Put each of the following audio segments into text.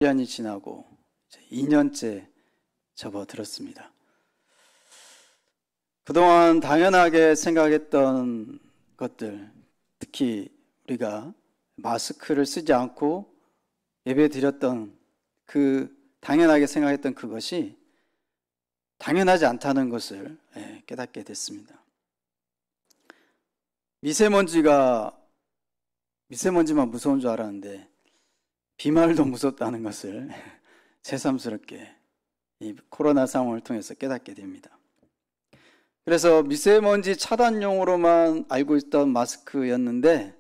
1년이 지나고 이제 2년째 접어들었습니다. 그동안 당연하게 생각했던 것들, 특히 우리가 마스크를 쓰지 않고 예배 드렸던 당연하게 생각했던 그것이 당연하지 않다는 것을 깨닫게 됐습니다. 미세먼지만 무서운 줄 알았는데 비말도 무섭다는 것을 새삼스럽게 이 코로나 상황을 통해서 깨닫게 됩니다. 그래서 미세먼지 차단용으로만 알고 있던 마스크였는데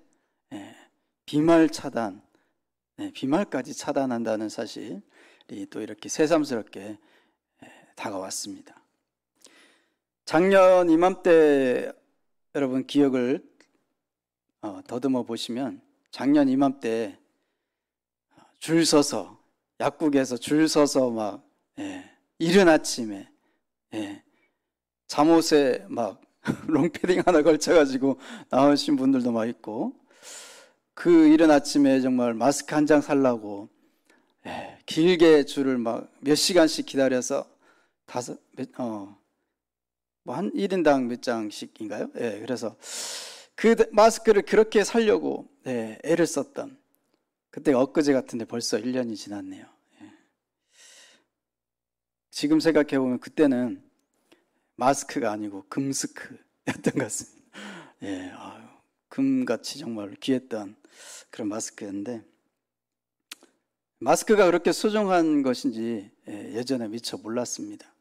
비말 차단, 비말까지 차단한다는 사실이 또 이렇게 새삼스럽게 다가왔습니다. 작년 이맘때 여러분 기억을 더듬어 보시면 작년 이맘때 줄 서서 약국에서 줄 서서 막 이른 아침에 잠옷에 막 롱패딩 하나 걸쳐가지고 나오신 분들도 막 있고, 그 이른 아침에 정말 마스크 한 장 살라고 길게 줄을 막 몇 시간씩 기다려서 한 1인당 몇 장씩인가요? 그래서 그 마스크를 그렇게 살려고 애를 썼던 그때가 엊그제 같은데 벌써 1년이 지났네요. 지금 생각해보면 그때는 마스크가 아니고 금스크였던 것 같습니다. 금같이 정말 귀했던 그런 마스크였는데, 마스크가 그렇게 소중한 것인지 예전에 미처 몰랐습니다.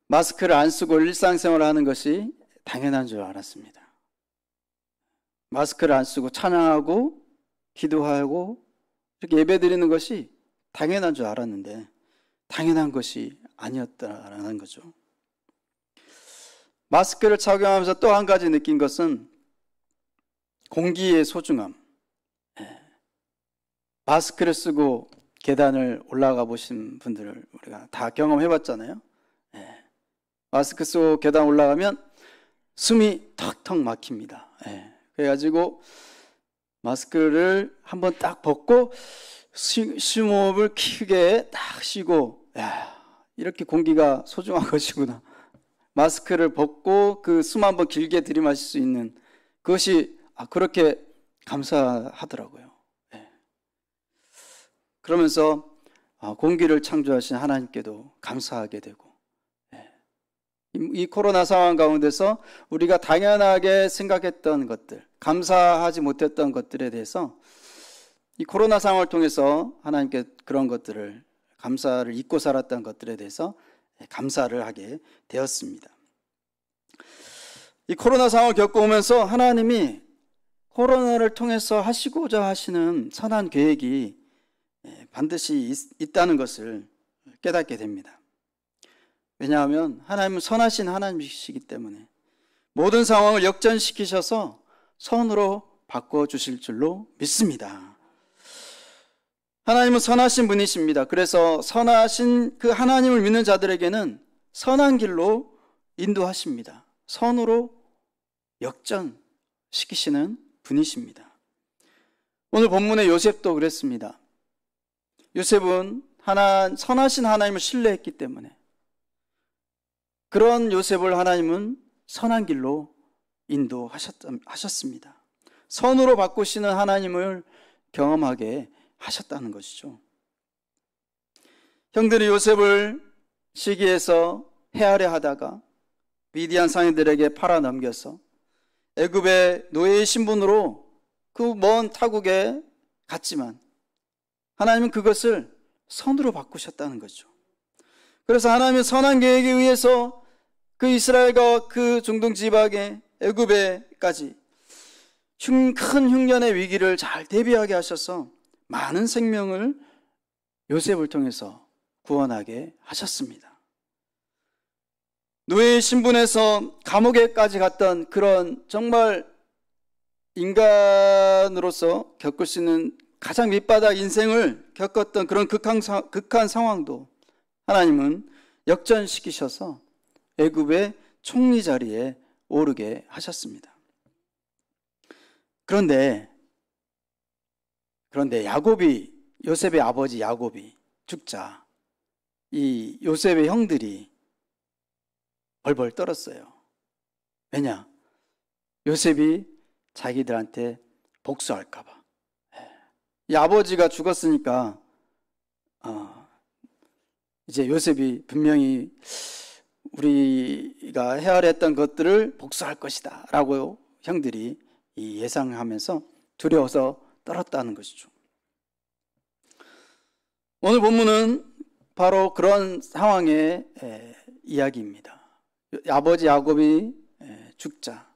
마스크를 안 쓰고 일상생활을 하는 것이 당연한 줄 알았습니다. 마스크를 안 쓰고 찬양하고 기도하고 이렇게 예배드리는 것이 당연한 줄 알았는데 당연한 것이 아니었다라는 거죠. 마스크를 착용하면서 또 한 가지 느낀 것은 공기의 소중함. 마스크를 쓰고 계단을 올라가 보신 분들을 우리가 다 경험해 봤잖아요. 마스크 쓰고 계단 올라가면 숨이 턱턱 막힙니다. 그래가지고 마스크를 한번 딱 벗고 심호흡을 크게 딱 쉬고, 이렇게 공기가 소중한 것이구나. 마스크를 벗고 그 숨 한번 길게 들이마실 수 있는 그것이 그렇게 감사하더라고요. 그러면서 공기를 창조하신 하나님께도 감사하게 되고, 이 코로나 상황 가운데서 우리가 당연하게 생각했던 것들, 감사하지 못했던 것들에 대해서 이 코로나 상황을 통해서 하나님께 그런 것들을, 감사를 잊고 살았던 것들에 대해서 감사를 하게 되었습니다. 이 코로나 상황을 겪어오면서 하나님이 코로나를 통해서 하시고자 하시는 선한 계획이 반드시 있다는 것을 깨닫게 됩니다. 왜냐하면 하나님은 선하신 하나님이시기 때문에 모든 상황을 역전시키셔서 선으로 바꿔주실 줄로 믿습니다. 하나님은 선하신 분이십니다. 그래서 선하신 그 하나님을 믿는 자들에게는 선한 길로 인도하십니다. 선으로 역전시키시는 분이십니다. 오늘 본문의 요셉도 그랬습니다. 요셉은 선하신 하나님을 신뢰했기 때문에 그런 요셉을 하나님은 선한 길로 인도하셨습니다. 선으로 바꾸시는 하나님을 경험하게 하셨다는 것이죠. 형들이 요셉을 시기에서 헤아려 하다가 미디안 상인들에게 팔아 넘겨서 애굽의 노예의 신분으로 그 먼 타국에 갔지만 하나님은 그것을 선으로 바꾸셨다는 거죠. 그래서 하나님의 선한 계획에 의해서 그 이스라엘과 그 중동 지방의 애굽에까지 큰 흉년의 위기를 잘 대비하게 하셔서 많은 생명을 요셉을 통해서 구원하게 하셨습니다. 노예의 신분에서 감옥에까지 갔던 그런 정말 인간으로서 겪을 수 있는 가장 밑바닥 인생을 겪었던 그런 극한 상황도 하나님은 역전시키셔서 애굽의 총리 자리에 오르게 하셨습니다. 그런데 야곱이 요셉의 아버지 야곱이 죽자 이 요셉의 형들이 벌벌 떨었어요. 왜냐? 요셉이 자기들한테 복수할까 봐. 이 아버지가 죽었으니까 이제 요셉이 분명히 우리가 헤아려 했던 것들을 복수할 것이다 라고 형들이 예상하면서 두려워서 떨었다는 것이죠. 오늘 본문은 바로 그런 상황의 이야기입니다. 아버지 야곱이 죽자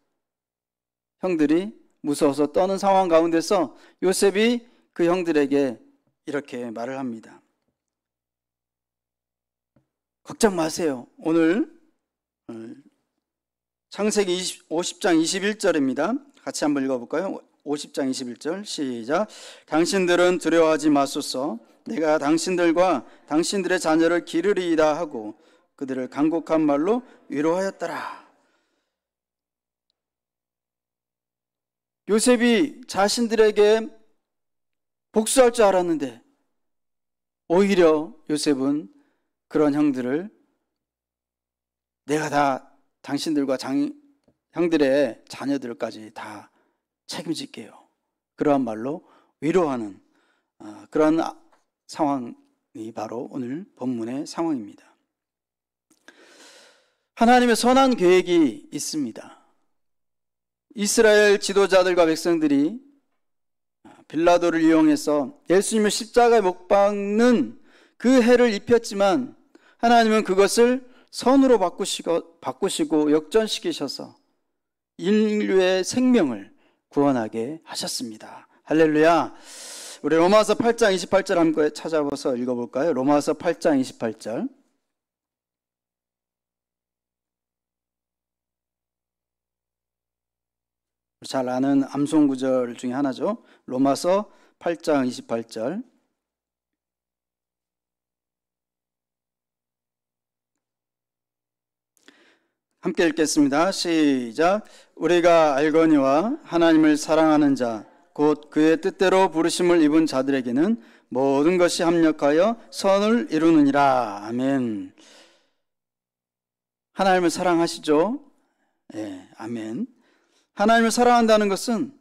형들이 무서워서 떠는 상황 가운데서 요셉이 그 형들에게 이렇게 말을 합니다. 걱정 마세요. 오늘 창세기 50장 21절입니다. 같이 한번 읽어볼까요? 50장 21절 시작. 당신들은 두려워하지 마소서. 내가 당신들과 당신들의 자녀를 기르리이다 하고 그들을 간곡한 말로 위로하였더라. 요셉이 자신들에게 복수할 줄 알았는데 오히려 요셉은 그런 형들을 내가 다 당신들과 형들의 자녀들까지 다 책임질게요. 그러한 말로 위로하는 그런 상황이 바로 오늘 본문의 상황입니다. 하나님의 선한 계획이 있습니다. 이스라엘 지도자들과 백성들이 빌라도를 이용해서 예수님을 십자가에 못 박는 그 해를 입혔지만 하나님은 그것을 선으로 바꾸시고 역전시키셔서 인류의 생명을 구원하게 하셨습니다. 할렐루야. 우리 로마서 8장 28절 한번 찾아봐서 읽어볼까요? 로마서 8장 28절. 잘 아는 암송 구절 중에 하나죠. 로마서 8장 28절. 함께 읽겠습니다. 시작. 우리가 알거니와 하나님을 사랑하는 자 곧 그의 뜻대로 부르심을 입은 자들에게는 모든 것이 합력하여 선을 이루느니라. 아멘. 하나님을 사랑하시죠? 네, 아멘. 하나님을 사랑한다는 것은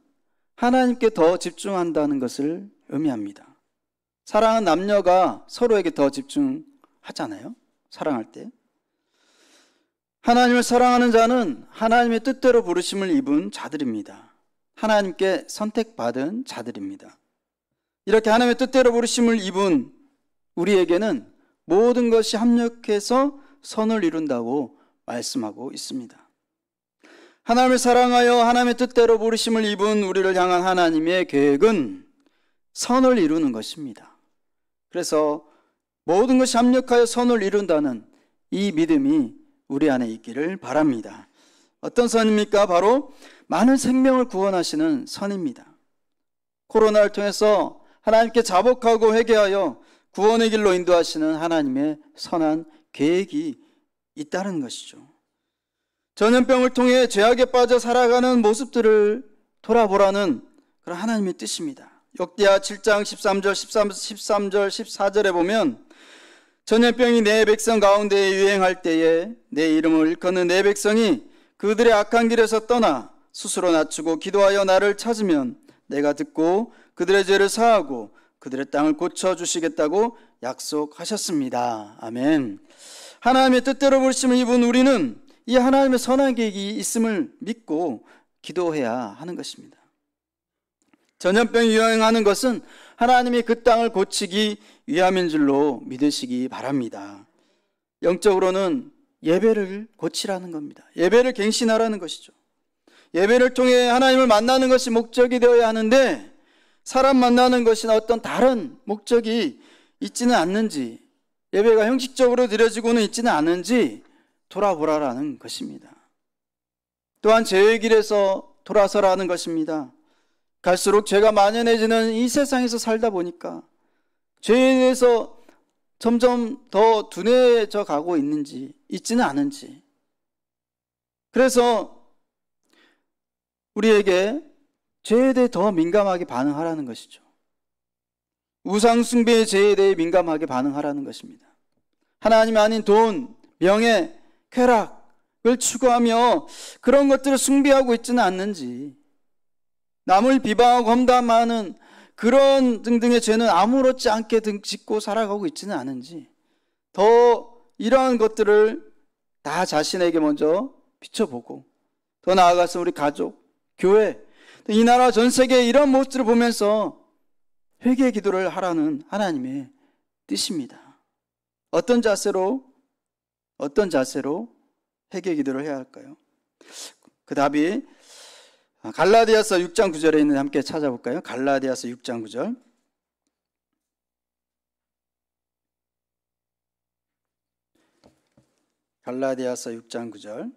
하나님께 더 집중한다는 것을 의미합니다. 사랑은 남녀가 서로에게 더 집중하잖아요. 사랑할 때. 하나님을 사랑하는 자는 하나님의 뜻대로 부르심을 입은 자들입니다. 하나님께 선택받은 자들입니다. 이렇게 하나님의 뜻대로 부르심을 입은 우리에게는 모든 것이 합력해서 선을 이룬다고 말씀하고 있습니다. 하나님을 사랑하여 하나님의 뜻대로 부르심을 입은 우리를 향한 하나님의 계획은 선을 이루는 것입니다. 그래서 모든 것이 합력하여 선을 이룬다는 이 믿음이 우리 안에 있기를 바랍니다. 어떤 선입니까? 바로 많은 생명을 구원하시는 선입니다. 코로나를 통해서 하나님께 자복하고 회개하여 구원의 길로 인도하시는 하나님의 선한 계획이 있다는 것이죠. 전염병을 통해 죄악에 빠져 살아가는 모습들을 돌아보라는 그런 하나님의 뜻입니다. 역대하 7장 13절, 13절, 14절에 보면 전염병이 내 백성 가운데 유행할 때에 내 이름을 일컫는 내 백성이 그들의 악한 길에서 떠나 스스로 낮추고 기도하여 나를 찾으면 내가 듣고 그들의 죄를 사하고 그들의 땅을 고쳐주시겠다고 약속하셨습니다. 아멘. 하나님의 뜻대로 부르심을 입은 우리는 이 하나님의 선한 계획이 있음을 믿고 기도해야 하는 것입니다. 전염병이 유행하는 것은 하나님이 그 땅을 고치기 위함인 줄로 믿으시기 바랍니다. 영적으로는 예배를 고치라는 겁니다. 예배를 갱신하라는 것이죠. 예배를 통해 하나님을 만나는 것이 목적이 되어야 하는데 사람 만나는 것이나 어떤 다른 목적이 있지는 않는지, 예배가 형식적으로 드려지고는 있지는 않은지 돌아보라라는 것입니다. 또한 죄의 길에서 돌아서라는 것입니다. 갈수록 죄가 만연해지는 이 세상에서 살다 보니까 죄에 대해서 점점 더 둔해져 가고 있지는 않은지. 그래서 우리에게 죄에 대해 더 민감하게 반응하라는 것이죠. 우상숭배의 죄에 대해 민감하게 반응하라는 것입니다. 하나님이 아닌 돈, 명예, 쾌락을 추구하며 그런 것들을 숭배하고 있지는 않는지, 남을 비방하고 험담하는 그런 등등의 죄는 아무렇지 않게 짓고 살아가고 있지는 않은지, 더 이러한 것들을 다 자신에게 먼저 비춰보고, 더 나아가서 우리 가족, 교회, 이 나라 전 세계의 이런 모습들을 보면서 회개 기도를 하라는 하나님의 뜻입니다. 어떤 자세로 회개 기도를 해야 할까요? 그 답이 갈라디아서 6장 9절에 있는데 함께 찾아볼까요? 갈라디아서 6장 9절. 갈라디아서 6장 9절.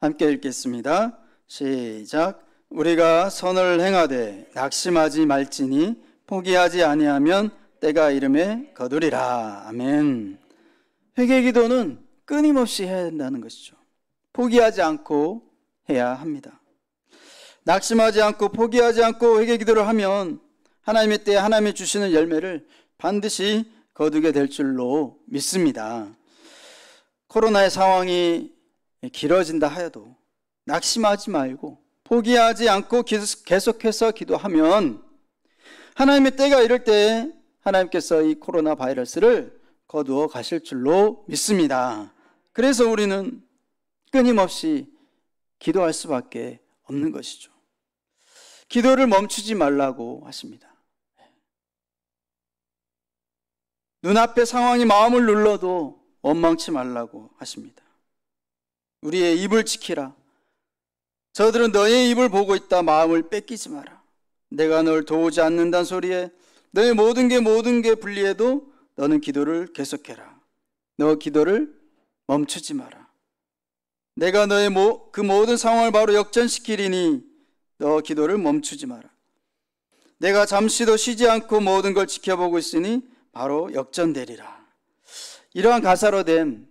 함께 읽겠습니다. 시작. 우리가 선을 행하되 낙심하지 말지니 포기하지 아니하면 때가 이름에 거두리라. 아멘. 회개 기도는 끊임없이 해야 된다는 것이죠. 포기하지 않고 해야 합니다. 낙심하지 않고 포기하지 않고 회개 기도를 하면 하나님의 때에 하나님이 주시는 열매를 반드시 거두게 될 줄로 믿습니다. 코로나의 상황이 길어진다 하여도 낙심하지 말고 포기하지 않고 계속해서 기도하면 하나님의 때가 이럴 때 하나님께서 이 코로나 바이러스를 거두어 가실 줄로 믿습니다. 그래서 우리는 끊임없이 기도할 수밖에 없는 것이죠. 기도를 멈추지 말라고 하십니다. 눈앞의 상황이 마음을 눌러도 원망치 말라고 하십니다. 우리의 입을 지키라. 저들은 너의 입을 보고 있다. 마음을 뺏기지 마라. 내가 널 도우지 않는다는 소리에 너의 모든 게 불리해도 너는 기도를 계속해라. 너 기도를 멈추지 마라. 내가 너의 그 모든 상황을 바로 역전시키리니 너 기도를 멈추지 마라. 내가 잠시도 쉬지 않고 모든 걸 지켜보고 있으니 바로 역전되리라. 이러한 가사로 된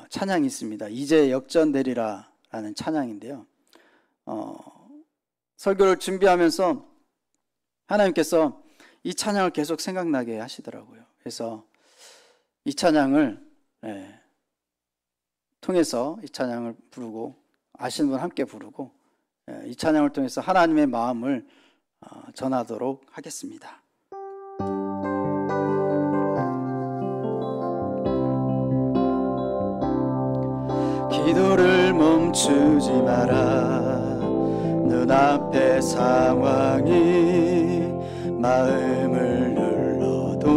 찬양이 있습니다. 이제 역전되리라 라는 찬양인데요. 설교를 준비하면서 하나님께서 이 찬양을 계속 생각나게 하시더라고요. 그래서 이 찬양을 통해서 이 찬양을 부르고 아시는 분 함께 부르고 이 찬양을 통해서 하나님의 마음을 전하도록 하겠습니다. 기도를 멈추지 마라. 눈앞의 상황이 마음을 눌러도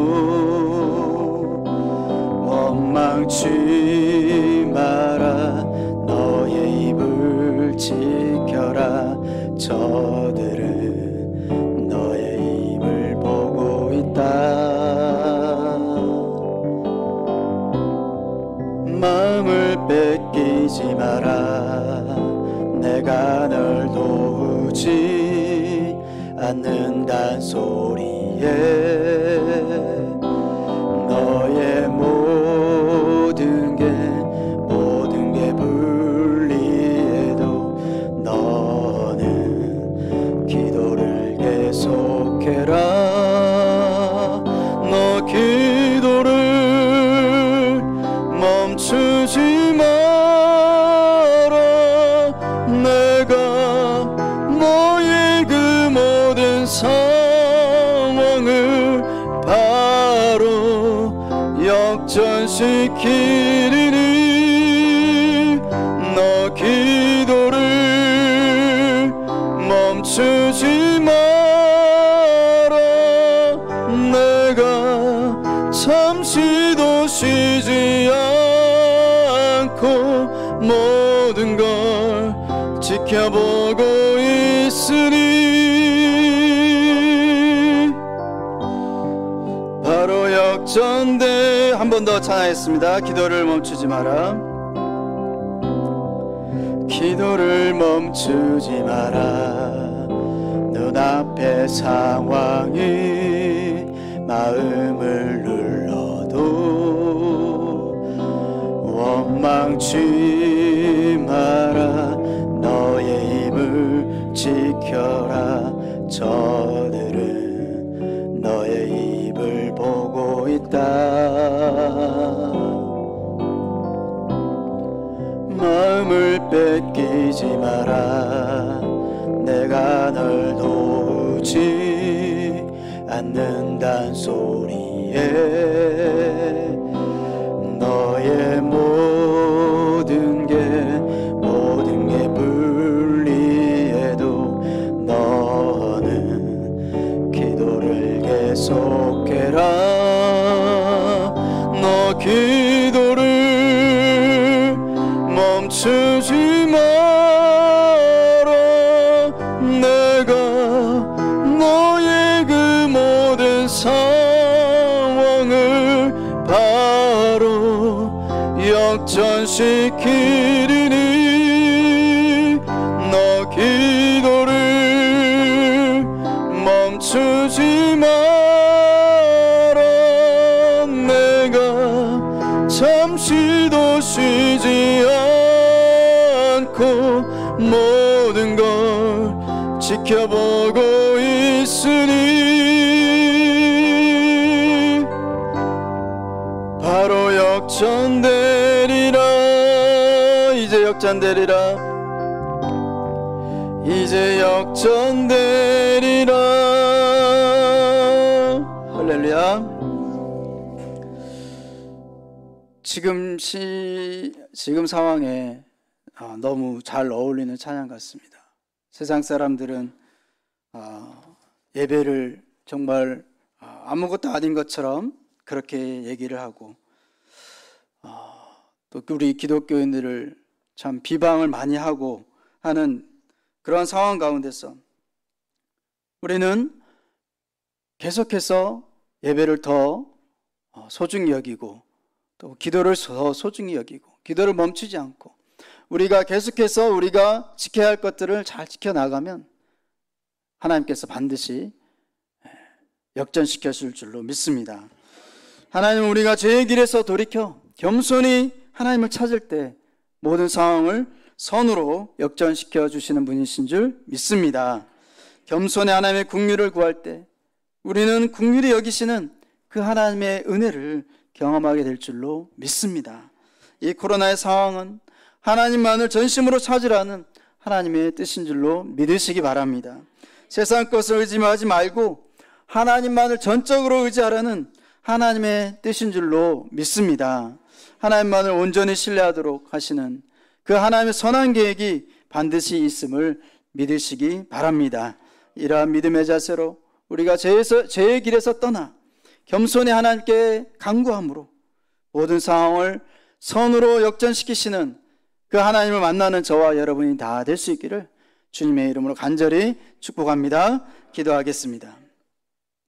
원망치 마라. 너의 입을 지켜라. 저들은 너의 입을 보고 있다. 마음을 뺏기지 마라. 내가 널 도우지 않는단 소리에 너의 모든 게 불리해도 너는 기도를 계속해라. 너 기도를 멈추지 마라. 내가 너의 그 모든 상황을 바로 역전시키리니 너 기도를 멈추지 마라. 내가 잠시도 쉬지 않고 모든 걸 지켜보고 있으니 바로 역전돼. 한 번 더 찬양했습니다. 기도를 멈추지 마라. 기도를 멈추지 마라. 눈앞의 상황이 마음을 눌러도 도망치 마라. 너의 입을 지켜라. 저들은 너의 입을 보고 있다. 마음을 뺏기지 마라. 내가 널 도우지 않는단 소리에 너의 모든 게 불리해도 너는 기도를 계속해라. 너 기도를 멈추지 마라. 내가 너의 그 모든 상황을 바로 역전시키리니 너 기도를 멈추지 마라. 내가 잠시도 쉬지 않고 모든 걸 지켜보고 있으니 바로 역전되리라. 이제 역전되리라. 이제 역전되리라. 할렐루야. 지금 상황에 너무 잘 어울리는 찬양 같습니다. 세상 사람들은 예배를 정말 아무것도 아닌 것처럼 그렇게 얘기를 하고 또 우리 기독교인들을 참 비방을 많이 하고 하는 그런 상황 가운데서 우리는 계속해서 예배를 더 소중히 여기고 또 기도를 더 소중히 여기고 기도를 멈추지 않고 우리가 계속해서 우리가 지켜야 할 것들을 잘 지켜나가면 하나님께서 반드시 역전시켜 줄 줄로 믿습니다. 하나님은 우리가 죄의 길에서 돌이켜 겸손히 하나님을 찾을 때 모든 상황을 선으로 역전시켜 주시는 분이신 줄 믿습니다. 겸손히 하나님의 긍휼을 구할 때 우리는 긍휼히 여기시는 그 하나님의 은혜를 경험하게 될 줄로 믿습니다. 이 코로나의 상황은 하나님만을 전심으로 찾으라는 하나님의 뜻인 줄로 믿으시기 바랍니다. 세상 것을 의지하지 말고 하나님만을 전적으로 의지하라는 하나님의 뜻인 줄로 믿습니다. 하나님만을 온전히 신뢰하도록 하시는 그 하나님의 선한 계획이 반드시 있음을 믿으시기 바랍니다. 이러한 믿음의 자세로 우리가 죄의 길에서 떠나 겸손히 하나님께 간구함으로 모든 상황을 선으로 역전시키시는 그 하나님을 만나는 저와 여러분이 다 될 수 있기를 주님의 이름으로 간절히 축복합니다. 기도하겠습니다.